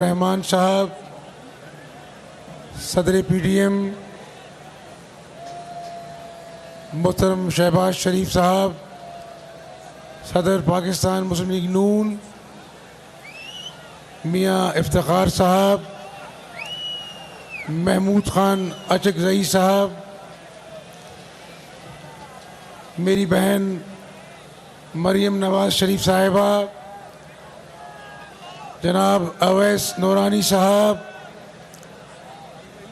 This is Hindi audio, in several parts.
रहमान साहब, सदर PDM मोहतरम शहबाज शरीफ साहब, सदर पाकिस्तान मुस्लिम लीग नून मियाँ इफ्तिखार साहब, महमूद ख़ान अचकज़ई साहब, मेरी बहन मरियम नवाज़ शरीफ साहिबा, जनाब अवैस नूरानी साहब,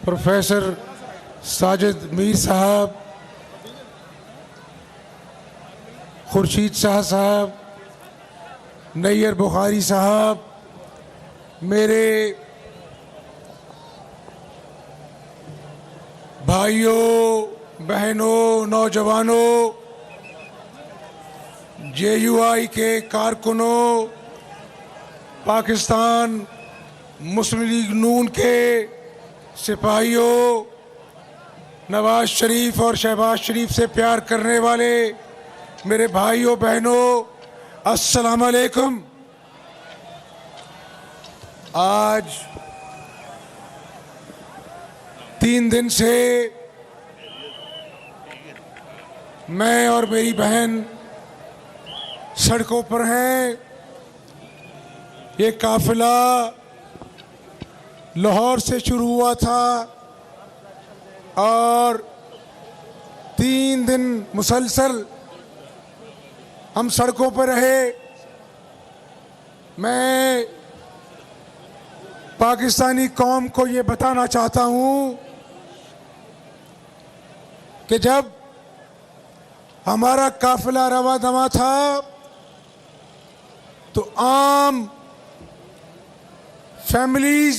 प्रोफेसर साजिद मीर साहब, खुर्शीद शाह साहब, नैयर बुखारी साहब, मेरे भाइयों बहनों नौजवानों, JUI के कारकुनों, पाकिस्तान मुस्लिम लीग नून के सिपाहियों, नवाज शरीफ और शहबाज शरीफ से प्यार करने वाले मेरे भाइयों बहनों, अस्सलाम वालेकुम। आज 3 दिन से मैं और मेरी बहन सड़कों पर हैं। ये काफिला लाहौर से शुरू हुआ था और 3 दिन मुसलसल हम सड़कों पर रहे। मैं पाकिस्तानी कौम को ये बताना चाहता हूँ कि जब हमारा काफिला रवा दवा था तो आम फैमिलीज,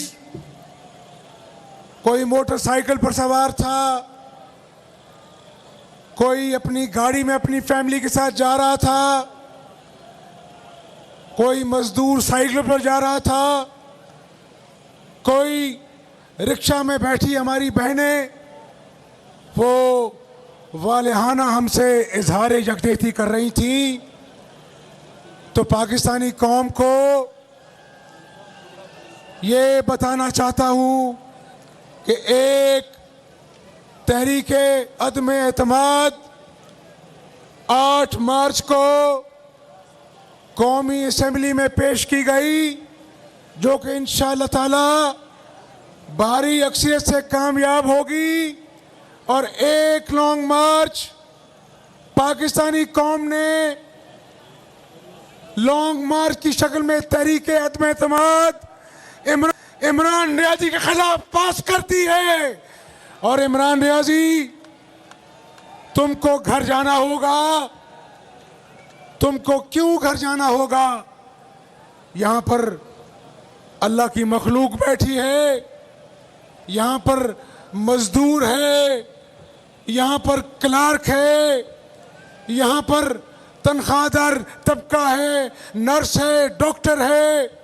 कोई मोटरसाइकिल पर सवार था, कोई अपनी गाड़ी में अपनी फैमिली के साथ जा रहा था, कोई मजदूर साइकिल पर जा रहा था, कोई रिक्शा में बैठी हमारी बहनें वो वालिहाना हमसे इजहार यकजहती कर रही थी। तो पाकिस्तानी कौम को ये बताना चाहता हूँ कि एक तहरीके अदम एतमाद 8 मार्च को कौमी असेंबली में पेश की गई, जो कि इंशाअल्लाह ताला भारी अक्सरियत से कामयाब होगी। और एक लॉन्ग मार्च पाकिस्तानी कौम ने लॉन्ग मार्च की शक्ल में तहरीके अदम एतमाद इमरान रियाजी के खिलाफ पास करती है। और इमरान रियाजी, तुमको घर जाना होगा। तुमको क्यों घर जाना होगा? यहां पर अल्लाह की मखलूक बैठी है, यहां पर मजदूर है, यहां पर क्लार्क है, यहां पर तनख्वाहदार तबका है, नर्स है, डॉक्टर है,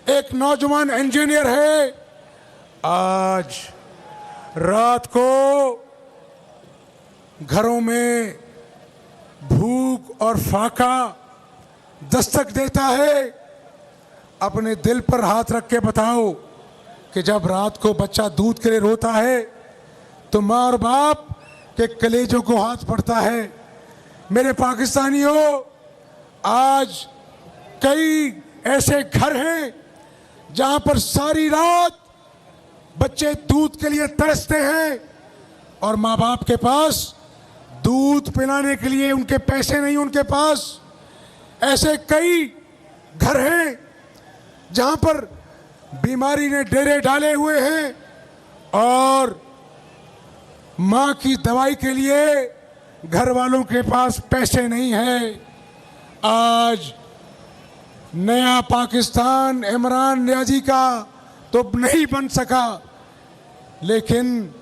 एक नौजवान इंजीनियर है। आज रात को घरों में भूख और फाका दस्तक देता है। अपने दिल पर हाथ रख के बताओ कि जब रात को बच्चा दूध के लिए रोता है तो माँ और बाप के कलेजों को हाथ पड़ता है। मेरे पाकिस्तानियों, आज कई ऐसे घर हैं जहां पर सारी रात बच्चे दूध के लिए तरसते हैं और माँ बाप के पास दूध पिलाने के लिए उनके पैसे नहीं, उनके पास। ऐसे कई घर हैं जहां पर बीमारी ने डेरे डाले हुए हैं और माँ की दवाई के लिए घर वालों के पास पैसे नहीं है। आज नया पाकिस्तान इमरान रियाजी का तो नहीं बन सका, लेकिन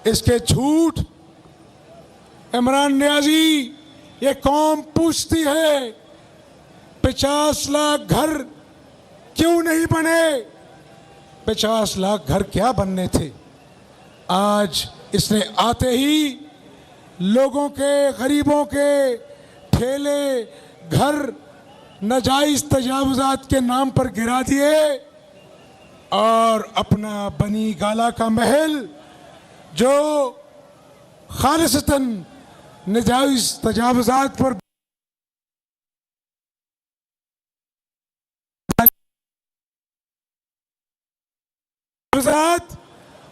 इसके झूठ इमरान रियाजी, ये कौम पूछती है 50 लाख घर क्यों नहीं बने? 50 लाख घर क्या बनने थे? आज इसने आते ही लोगों के, गरीबों के ठेले, घर नाजायज तजावुजात के नाम पर गिरा दिए और अपना बनी गाला का महल जो खालिसतन नजायज तजावुजात पर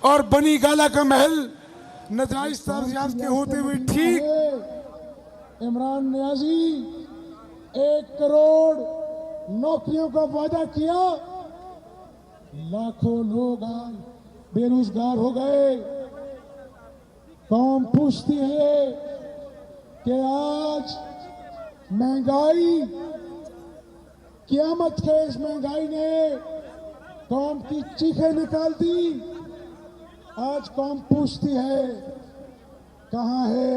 और बनी गाला का महल नजायज तजावुजात के होते हुए ठीक इमरान नियाजी 1 करोड़ नौकरियों का वादा किया, लाखों लोग आज बेरोजगार हो गए। कौम पूछती है कि आज महंगाई, क़यामत के इस महंगाई ने कौम की चीखें निकाल दी। आज कौम पूछती है कहाँ है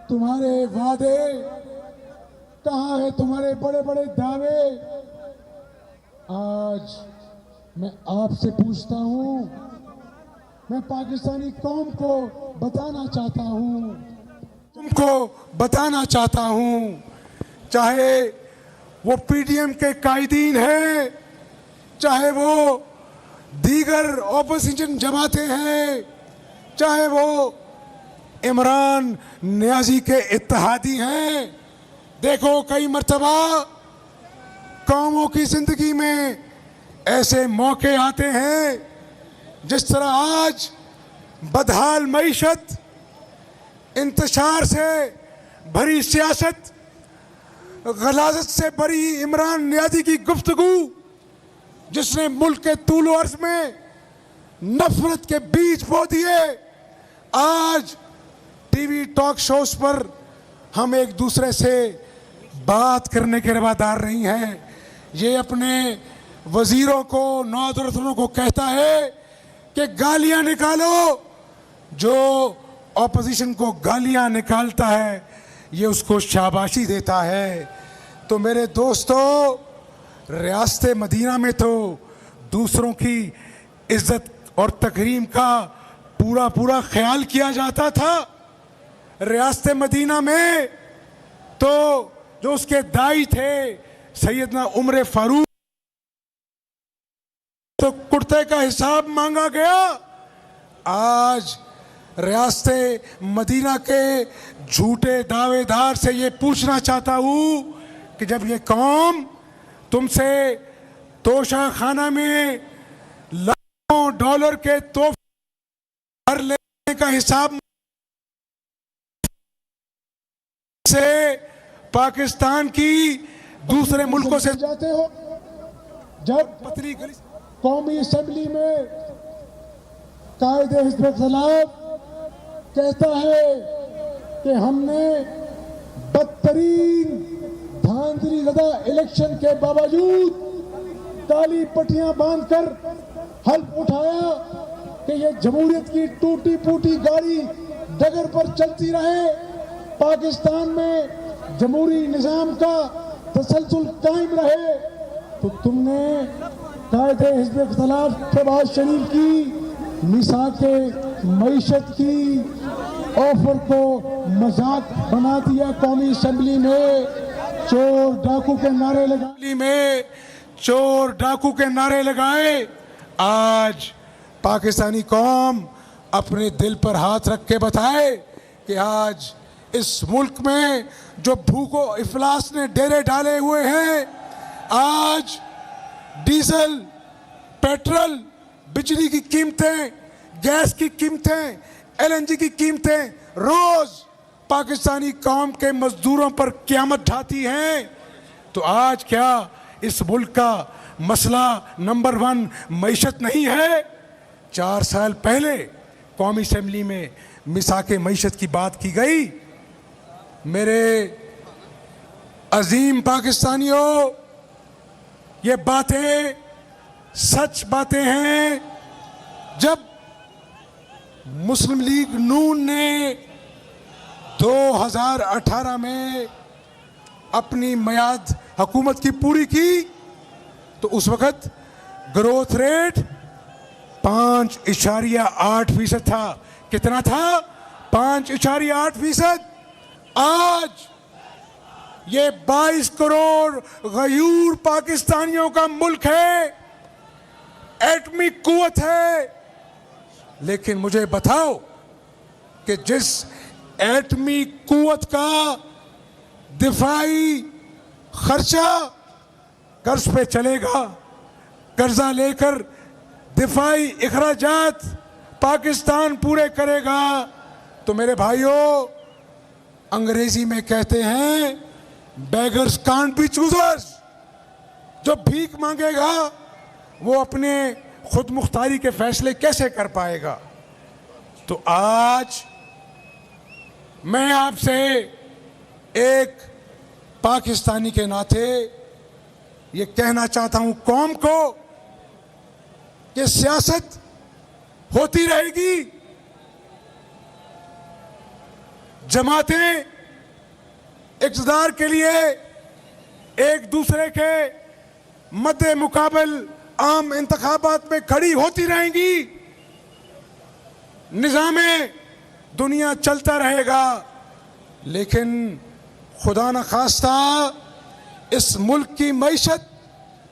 तुम्हारे वादे, कहाँ है तुम्हारे बड़े बड़े दावे। आज मैं आपसे पूछता हूँ, मैं पाकिस्तानी कौम को बताना चाहता हूँ, तुमको बताना चाहता हूँ, चाहे वो पीडीएम के कायदीन हैं, चाहे वो दीगर ऑपोजिशन जमातें हैं, चाहे वो इमरान नियाजी के इत्तेहादी हैं। देखो कई मर्तबा कौमों की जिंदगी में ऐसे मौके आते हैं जिस तरह आज बदहाल मईशत, इंतशार से भरी सियासत, गलाजत से भरी इमरान नियाजी की गुफ्तगू जिसने मुल्क के तूल अर्ज में नफरत के बीज बो दिए। आज टीवी टॉक शोज पर हम एक दूसरे से बात करने के रवादार नहीं हैं। ये अपने वजीरों को, नौजवानों को कहता है कि गालियां निकालो। जो ऑपोजिशन को गालियां निकालता है ये उसको शाबाशी देता है। तो मेरे दोस्तों, रियासत मदीना में तो दूसरों की इज्जत और तकरीम का पूरा पूरा ख्याल किया जाता था। रियासत मदीना में तो जो उसके दाई थे सैयदना उमर फारूक, तो कुर्ते का हिसाब मांगा गया। आज रियासत मदीना के झूठे दावेदार से ये पूछना चाहता हूँ कि जब ये कौम तुमसे तोशा खाना में लाखों डॉलर के तोहफे भर लेने का हिसाब से पाकिस्तान की दूसरे मुल्कों से जाते हो, जब पतली गली कौमी असेंबली में कायदे हिज़्ब इख्तिलाफ कहता है कि हमने बदतरीन धांधली ज़दा इलेक्शन के बावजूद काली पट्टियां बांधकर हल्फ उठाया कि ये जमहूरियत की टूटी फूटी गाड़ी डगर पर चलती रहे, पाकिस्तान में जमहूरी निज़ाम का तसलसल कायम रहे। तो तुमने कायदे हिज़्ब इख्तिलाफ शहबाज शरीफ की मिसाके मईशत की ऑफर को मजाक बना दिया। कौमी असेंबली में चोर डाकू के नारे लगाए चोर डाकू के नारे लगाए। आज पाकिस्तानी कौम अपने दिल पर हाथ रख के बताए कि आज इस मुल्क में जो भूखों इफलास ने डेरे डाले हुए हैं, आज डीजल, पेट्रोल, बिजली की कीमतें, गैस की कीमतें, एलएनजी की कीमतें रोज पाकिस्तानी कौम के मजदूरों पर क़यामत ढाती हैं। तो आज क्या इस मुल्क का मसला नंबर 1 मईशत नहीं है? 4 साल पहले कौमी असेंबली में मिसाके मईशत की बात की गई। मेरे अजीम पाकिस्तानियों, ये बातें सच बातें हैं। जब मुस्लिम लीग नून ने 2018 में अपनी मियाद हुकूमत की पूरी की तो उस वक़्त ग्रोथ रेट 5.8% था। कितना था? 5.8%। आज ये 22 करोड़ गयूर पाकिस्तानियों का मुल्क है। एटमी कुव्वत है, लेकिन मुझे बताओ कि जिस एटमी कुव्वत का दिफाई खर्चा कर्ज पे चलेगा, कर्जा लेकर दिफाई इखराजात पाकिस्तान पूरे करेगा, तो मेरे भाइयों अंग्रेजी में कहते हैं बेगर्स कांट बी चूजर्स। जो भीख मांगेगा वो अपने खुद मुख्तारी के फैसले कैसे कर पाएगा। तो आज मैं आपसे एक पाकिस्तानी के नाते ये कहना चाहता हूं कौम को कि सियासत होती रहेगी, जमातें इक़्तिदार के लिए एक दूसरे के मद्दे मुकाबल आम इंतखाबात में खड़ी होती रहेंगी, निज़ामे दुनिया चलता रहेगा, लेकिन खुदा न खास्ता इस मुल्क की मईशत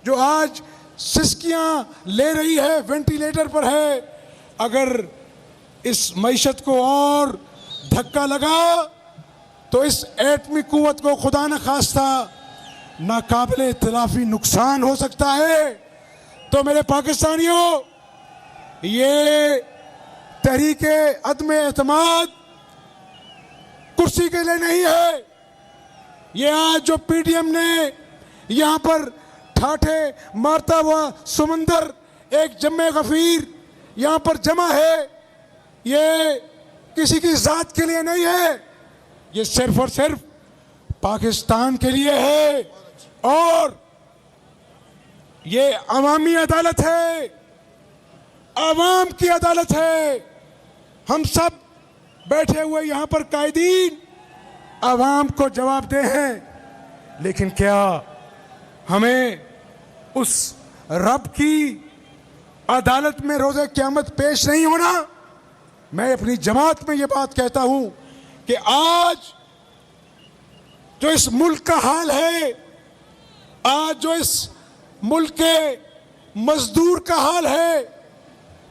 जो आज सिसकियां ले रही है, वेंटिलेटर पर है, अगर इस मईशत को और धक्का लगा तो इस एटमी कुव्वत को खुदा न खास्ता नाकाबिले इत्तलाफी नुकसान हो सकता है। तो मेरे पाकिस्तानियों, ये तहरीके अदम एतमाद कुर्सी के लिए नहीं है। ये आज जो पीडीएम ने यहाँ पर ठाठे मारता हुआ समंदर एक जम्मे गफीर यहाँ पर जमा है, ये किसी की जात के लिए नहीं है, ये सिर्फ और सिर्फ पाकिस्तान के लिए है। और ये अवामी अदालत है, आवाम की अदालत है। हम सब बैठे हुए यहाँ पर कायदीन आवाम को जवाबदेह हैं, लेकिन क्या हमें उस रब की अदालत में रोज़े क़यामत पेश नहीं होना? मैं अपनी जमात में ये बात कहता हूं कि आज जो इस मुल्क का हाल है, आज जो इस मुल्क के मजदूर का हाल है,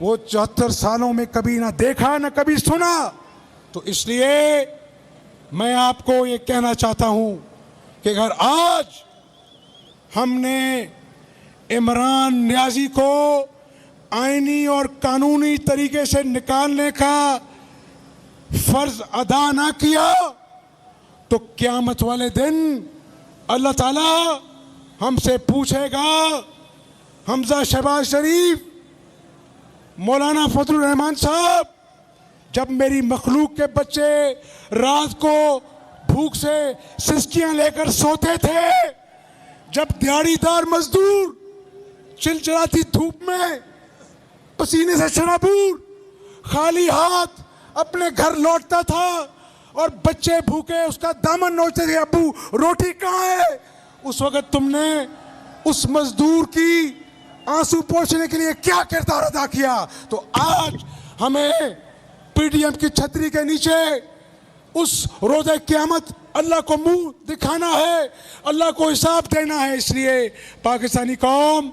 वो 74 सालों में कभी ना देखा ना कभी सुना। तो इसलिए मैं आपको ये कहना चाहता हूं कि अगर आज हमने इमरान नियाज़ी को आईनी और कानूनी तरीके से निकालने का फर्ज अदा ना किया, तो क़यामत वाले दिन अल्लाह ताला हमसे पूछेगा, हमजा शहबाज शरीफ, मौलाना फजलुर रहमान साहब, जब मेरी मखलूक के बच्चे रात को भूख से सिसकियां लेकर सोते थे, जब दिहाड़ीदार मजदूर चिलचिलाती धूप में पसीने से शराबूर खाली हाथ अपने घर लौटता था और बच्चे भूखे उसका दामन नोचते थे, अब्बू रोटी कहाँ है, उस वक्त तुमने उस मजदूर की आंसू पोंछने के लिए क्या किरदार अदा किया? तो आज हमें पीडीएम की छतरी के नीचे उस रोज़े क़यामत अल्लाह को मुंह दिखाना है, अल्लाह को हिसाब देना है। इसलिए पाकिस्तानी कौम,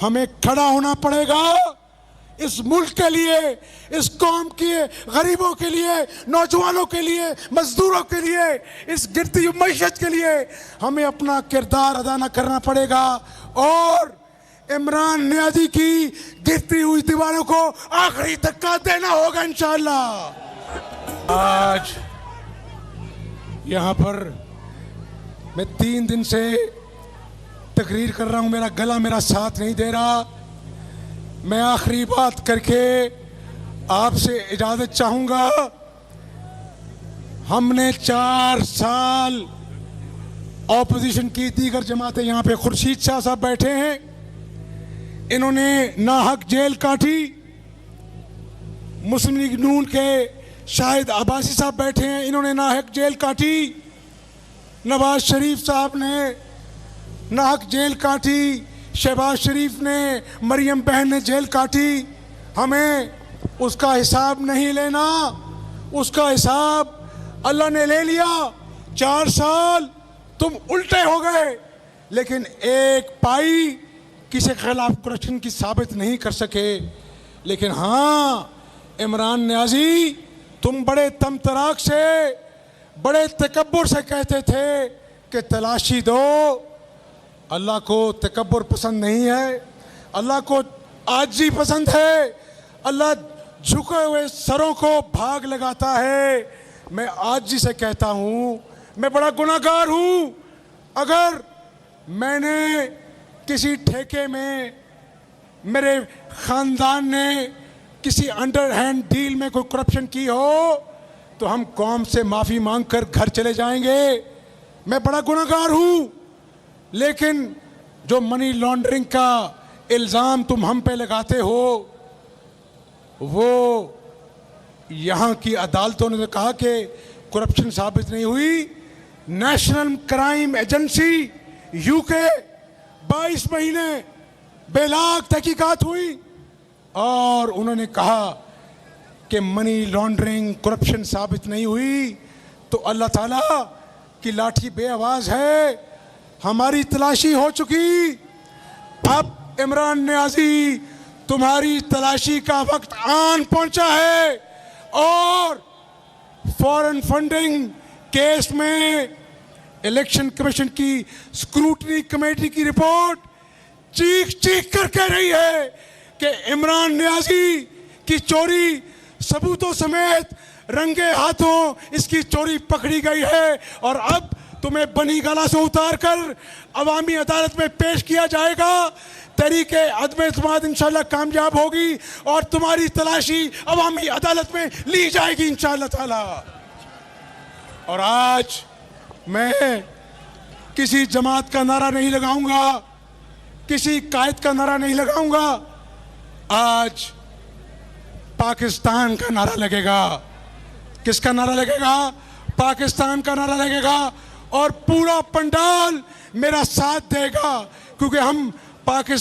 हमें खड़ा होना पड़ेगा इस मुल्क के लिए, इस कौम के गरीबों के लिए, नौजवानों के लिए, मजदूरों के लिए, इस गिरती हुई मईशत के लिए हमें अपना किरदार अदा न करना पड़ेगा और इमरान नियाज़ी की गिरती हुई दीवारों को आखिरी धक्का देना होगा इंशाअल्लाह। आज यहाँ पर मैं 3 दिन से तकरीर कर रहा हूँ, मेरा गला मेरा साथ नहीं दे रहा। मैं आखिरी बात करके आपसे इजाज़त चाहूँगा। हमने 4 साल ऑपोजिशन की, दीगर जमातें, यहाँ पे खुर्शीद शाह साहब बैठे हैं, इन्होंने नाहक जेल काटी। मुस्लिम लीग नून के शाहिद अब्बासी साहब बैठे हैं, इन्होंने नाहक जेल काटी। नवाज शरीफ साहब ने नाहक जेल काटी, शहबाज शरीफ ने, मरियम बहन ने जेल काटी। हमें उसका हिसाब नहीं लेना, उसका हिसाब अल्लाह ने ले लिया। 4 साल तुम उल्टे हो गए, लेकिन एक पाई किसी के खिलाफ करप्शन की साबित नहीं कर सके। लेकिन हाँ, इमरान न्याजी, तुम बड़े तमतराक से, बड़े तकब्बुर से कहते थे कि तलाशी दो। अल्लाह को तकब्बुर पसंद नहीं है, अल्लाह को आजी पसंद है। अल्लाह झुके हुए सरों को भाग लगाता है। मैं आजी से कहता हूँ, मैं बड़ा गुनाहगार हूँ अगर मैंने किसी ठेके में, मेरे ख़ानदान ने किसी अंडरहैंड डील में कोई करप्शन की हो तो हम कौम से माफ़ी मांगकर घर चले जाएंगे। मैं बड़ा गुनाहगार हूँ। लेकिन जो मनी लॉन्ड्रिंग का इल्ज़ाम तुम हम पे लगाते हो, वो यहाँ की अदालतों ने तो कहा कि करप्शन साबित नहीं हुई। नेशनल क्राइम एजेंसी यूके 22 महीने बेलाग तहकीकात हुई और उन्होंने कहा कि मनी लॉन्ड्रिंग करप्शन साबित नहीं हुई। तो अल्लाह ताला की लाठी बेआवाज़ है। हमारी तलाशी हो चुकी। अब इमरान न्याजी, तुम्हारी तलाशी का वक्त आन पहुंचा है और फॉरेन फंडिंग केस में इलेक्शन कमीशन की स्क्रूटनी कमेटी की रिपोर्ट चीख चीख कर कह रही है कि इमरान न्याजी की चोरी सबूतों समेत रंगे हाथों इसकी चोरी पकड़ी गई है और अब तुम्हें बनी गला से उतार कर अवामी अदालत में पेश किया जाएगा। तरीके अदम एतमाद इंशाल्लाह कामयाब होगी और तुम्हारी तलाशी अवामी अदालत में ली जाएगी इंशाल्लाह ताला। और आज मैं किसी जमात का नारा नहीं लगाऊंगा, किसी कायद का नारा नहीं लगाऊंगा। आज पाकिस्तान का नारा लगेगा। किसका नारा लगेगा? पाकिस्तान का नारा लगेगा और पूरा पंडाल मेरा साथ देगा, क्योंकि हम पाकिस्तान